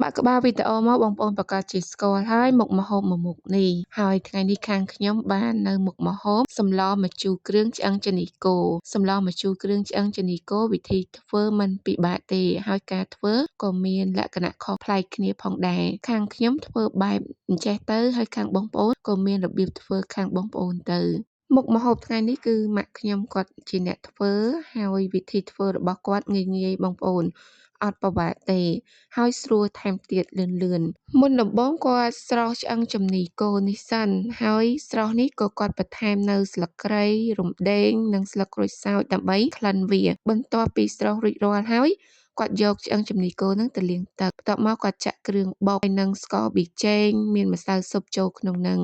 បាក់ក្បាលវីដេអូមកបងប្អូនប្រកាសជាស្គាល់ហើយមុខម្ហូបមួយមុខនេះហើយថ្ងៃនេះខាងខ្ញុំបាននៅមុខម្ហូបសម្លម្ជូរគ្រឿងឆ្អឹងចេនីកូសម្លម្ជូរគ្រឿងឆ្អឹងចេនីកូវិធីធ្វើមិនពិបាកទេហើយការធ្វើក៏មានលក្ខណៈខុសប្លែកគ្នាផងដែរខាងខ្ញុំធ្វើបែបអញ្ចេះទៅហើយខាងបងប្អូនក៏មានរបៀបធ្វើខាងបងប្អូនទៅមុខម្ហូបថ្ងៃនេះគឺម៉ាក់ខ្ញុំគាត់ជាអ្នកធ្វើហើយវិធីធ្វើរបស់គាត់ងាយៗបងប្អូនអត់ពិបាកទេហើយស្រួលថែមទៀតលឿនមុនដំបូងគាត់ស្រោចឆ្អឹងជំនីគោនេះសិនហើយស្រោចនេះក៏គាត់បន្ថែមនៅស្លឹកគ្រៃរំដេងនិងស្លឹកក្រូចសើចដើម្បីក្លិនវាបន្ទាប់ពីស្រោចរួចរាល់ហើយគាត់យកឆ្អឹងជំនីគោនឹងទៅលាងទឹកបន្ទាប់មកគាត់ចាក់គ្រឿងបុកហើយនឹងស្ករប៊ីចេងមានម្សៅស៊ុបចូលក្នុងនឹង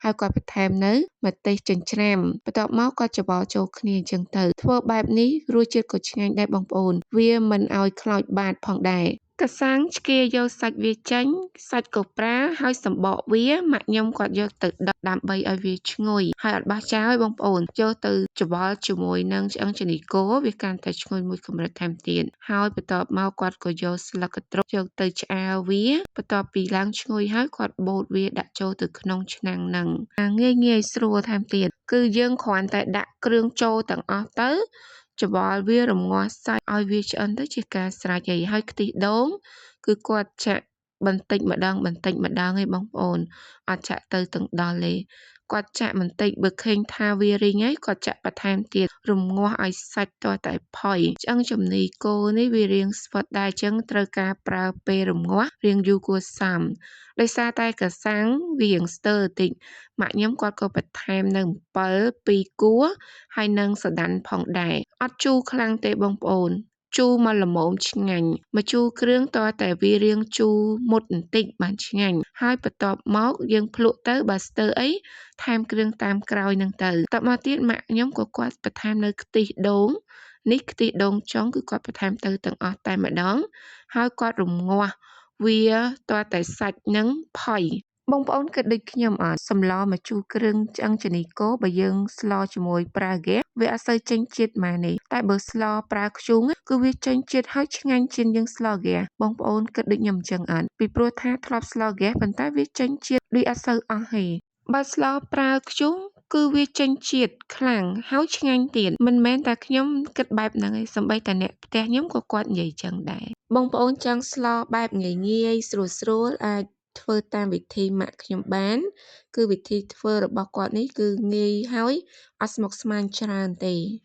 ហើយគាត់បន្ថែមនៅម្ទេសចិញ្ច្រាំបន្ទាប់មកគាត់ច្របល់ចូលគ្នាអញ្ចឹងទៅធ្វើបែបនេះរសជាតិក៏ឆ្ងាញ់ដែរបងប្អូនវាមិនឲ្យខ្លោចបាតផងដែរកសាំងឆ្កៀយកសាច់វាចេញសាច់កូប្រាហើយសម្បកវាម៉ាក់ខ្ញុំគាត់យកទៅដុតដើម្បីឲ្យវាឈ្ងុយហើយអត់បះចោលឲ្យបងប្អូនយកទៅច្របល់ជាមួយនឹងឆ្អឹងចេនីកូវាកាន់តែឈ្ងុយមួយកម្រិតថែមទៀតហើយបន្ទាប់មកគាត់ក៏យកស្លឹកកន្ទ្រកយកទៅឆ្អើរវាបន្ទាប់ពីឡើងឈ្ងុយហើយគាត់បូតវាដាក់ចូលទៅក្នុងឆ្នាំងហ្នឹងងាយស្រួលថែមទៀតគឺយើងគ្រាន់តែដាក់គ្រឿងចូលទាំងអស់ទៅច្របល់វារងាស់សាច់ឲ្យវាឆ្អិនទៅជាការស្រេចហើយខ្ទិះដូងគឺគាត់ចាក់បន្តិចម្ដងឯងបងប្អូនអត់ចាក់ទៅទាំងដល់ទេគាត់ចាក់បន្តិចបើឃើញថាវារីងហើយគាត់ចាក់បន្ថែមទៀតរងាស់ឲ្យសាច់ទាល់តែផុយឆ្អឹងជំនីគោនេះវារាងស្វិតដែរអញ្ចឹងត្រូវការប្រើពេលរងាស់រាងយូរគួរសមដោយសារតែកសាំងវារាងស្ទើរបន្តិចម៉ាក់ខ្ញុំគាត់ក៏បន្ថែមនៅអំពិល2គួរហើយនឹងសូដានផងដែរអត់ជូរខ្លាំងទេបងប្អូនជូរមកល្មមឆ្ងាញ់ម្ជូរគ្រឿងតើតែវារាងជូរមុតបន្តិចបានឆ្ងាញ់ហើយបន្ទាប់មកយើងភ្លក់ទៅបើស្ទើរអីថែមគ្រឿងតាមក្រោយនឹងទៅតមកទៀតម៉ាក់ខ្ញុំក៏គាត់បន្ថែមនៅខ្ទិះដូងនេះខ្ទិះដូងចុងគឺគាត់បន្ថែមទៅទាំងអស់តែម្ដងហើយគាត់រងាស់វាតើតែសាច់នឹងផុយបងប្អូនគិតដូចខ្ញុំអត់សម្លម្ជូរគ្រឿងឆ្អឹងចេនីកូបើយើងស្លជាមួយប្រើហ្គាសវាអត់សូវចេញជាតិម៉ានេះតែបើស្លប្រើធ្យូងគឺវាចេញជាតិហើយឆ្ងាញ់ជាងយើងស្លហ្គាសបងប្អូនគិតដូចខ្ញុំអញ្ចឹងអត់ពីព្រោះថាធ្លាប់ស្លហ្គាសប៉ុន្តែវាចេញជាតិដូចអត់សូវអស់ទេបើស្លប្រើធ្យូងគឺវាចេញជាតិខ្លាំងហើយឆ្ងាញ់ទៀតមិនមែនតែខ្ញុំគិតបែបហ្នឹងឯងសូម្បីតែអ្នកផ្ទះខ្ញុំក៏គាត់និយាយចឹងដែរបងប្អូនចង់ស្លបែបងាយស្រួលអាចធ្វើតាមវិធីម៉ាក់ខ្ញុំបានគឺវិធីធ្វើរបស់គាត់នេះគឺងាយហើយអត់ស្មុគស្មាញច្រើនទេ